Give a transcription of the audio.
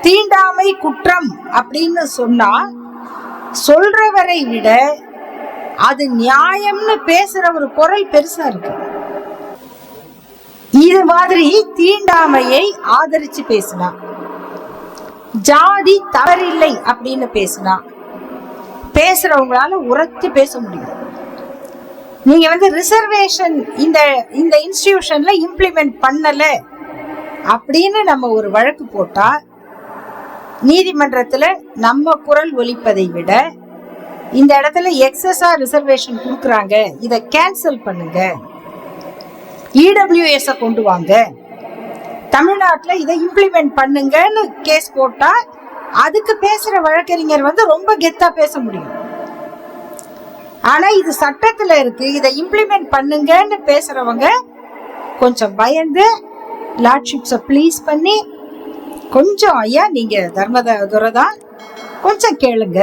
தீண்டாமை குற்றம் அப்படின்னு சொன்னா சொல்றவரை விட அது நியாயம்னு பேசுற ஒரு குரல் பெருசா இருக்கு. இது மாதிரி தீண்டாமையை ஆதரிச்சு பேசினா, ஜாதி தவறில்லை அப்படின்னு பேசினா பேசுறவங்களால உரத்து பேச முடியும். நீங்க ரிசர்வேஷன் இந்த இன்ஸ்டிடியூஷன்ல இம்ப்ளிமெண்ட் பண்ணல அப்படின்னு நம்ம ஒரு வழக்கு போட்டா நீதிமன்றத்துல நம்ம குரல் ஒலிப்பதை விட இந்த இடத்துல எக்ஸஸா ரிசர்வேஷன் கொடுக்குறாங்க, இதை கேன்சல் பண்ணுங்க, இடபிள்யூஎஸ் கொண்டு வாங்க, தமிழ்நாட்டில் இதை இம்ப்ளிமெண்ட் பண்ணுங்கன்னு கேஸ் போட்டா அதுக்கு பேசுற வழக்கறிஞர் ரொம்ப கெத்தா பேச முடியும். ஆனா இது சட்டத்துல இருக்கு, இதை இம்ப்ளிமெண்ட் பண்ணுங்கன்னு பேசுறவங்க கொஞ்சம் பயந்து லார்ட்ஷிப்ஸை ப்ளீஸ் பண்ணி கொஞ்சம் ஐயா நீங்க தர்மதுரை தான் கொஞ்சம் கேளுங்க